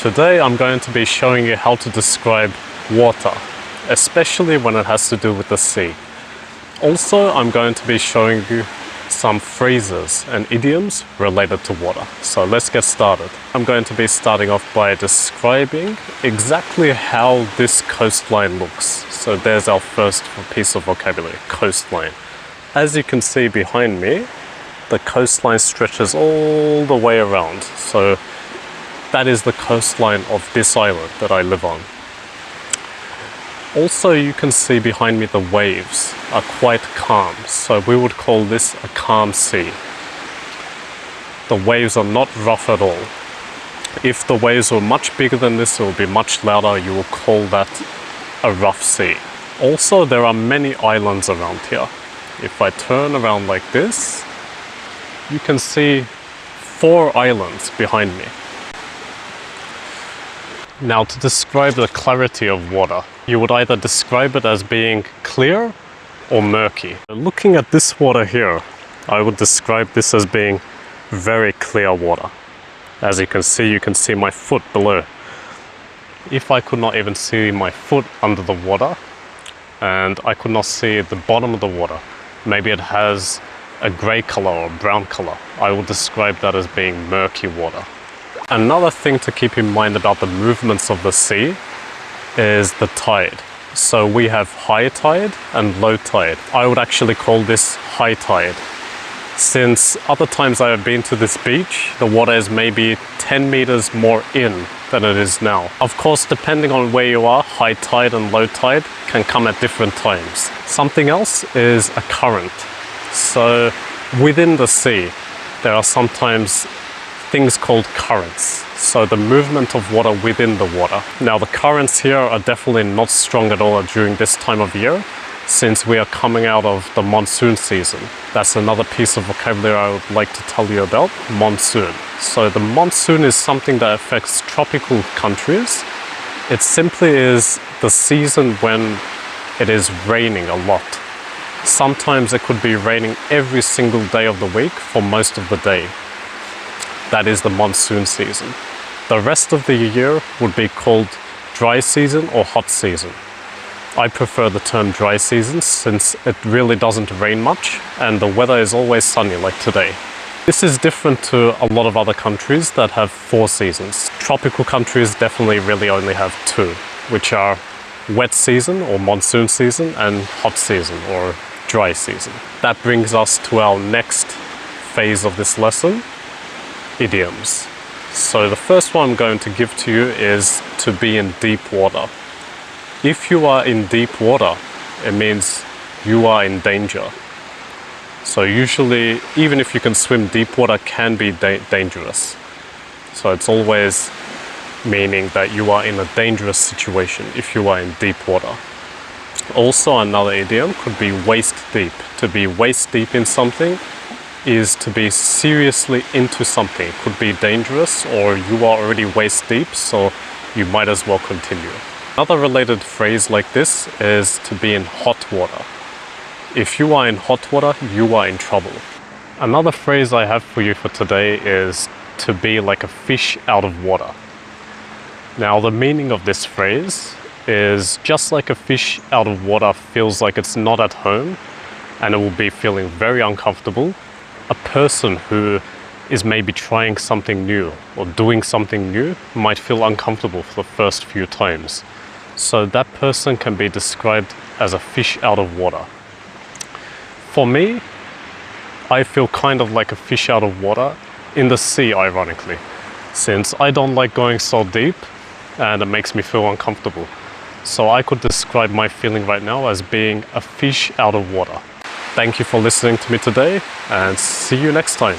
Today I'm going to be showing you how to describe water, especially when it has to do with the sea. Also, I'm going to be showing you some phrases and idioms related to water. So let's get started. I'm going to be starting off by describing exactly how this coastline looks. So there's our first piece of vocabulary, coastline. As you can see behind me, the coastline stretches all the way around. So that is the coastline of this island that I live on. Also, you can see behind me the waves are quite calm, so we would call this a calm sea. The waves are not rough at all. If the waves were much bigger than this, it would be much louder. You will call that a rough sea. Also, there are many islands around here. If I turn around like this, you can see 4 islands behind me. Now, to describe the clarity of water, you would either describe it as being clear or murky. Looking at this water here, I would describe this as being very clear water. As you can see my foot below. If I could not even see my foot under the water, and I could not see the bottom of the water, maybe it has a grey color or brown color, I will describe that as being murky water. Another thing to keep in mind about the movements of the sea is the tide. So we have high tide and low tide. I would actually call this high tide. Since other times I have been to this beach, the water is maybe 10 meters more in than it is now. Of course, depending on where you are, high tide and low tide can come at different times. Something else is a current. So within the sea, there are sometimes things called currents. So the movement of water within the water. Now the currents here are definitely not strong at all during this time of year, since we are coming out of the monsoon season. That's another piece of vocabulary I would like to tell you about, monsoon. So the monsoon is something that affects tropical countries. It simply is the season when it is raining a lot. Sometimes it could be raining every single day of the week for most of the day. That is the monsoon season. The rest of the year would be called dry season or hot season. I prefer the term dry season since it really doesn't rain much and the weather is always sunny like today. This is different to a lot of other countries that have 4 seasons. Tropical countries definitely really only have 2, which are wet season or monsoon season and hot season or dry season. That brings us to our next phase of this lesson, idioms. So the first one I'm going to give to you is to be in deep water. If you are in deep water, it means you are in danger. So usually, even if you can swim, deep water can be dangerous. So it's always meaning that you are in a dangerous situation if you are in deep water. Also, another idiom could be waist deep. To be waist deep in something is to be seriously into something. It could be dangerous or you are already waist deep, so you might as well continue. Another related phrase like this is to be in hot water. If you are in hot water, you are in trouble. Another phrase I have for you for today is to be like a fish out of water. Now, the meaning of this phrase is just like a fish out of water feels like it's not at home and it will be feeling very uncomfortable. A person who is maybe trying something new or doing something new might feel uncomfortable for the first few times. So that person can be described as a fish out of water. For me, I feel kind of like a fish out of water in the sea, ironically, since I don't like going so deep and it makes me feel uncomfortable. So I could describe my feeling right now as being a fish out of water. Thank you for listening to me today and see you next time.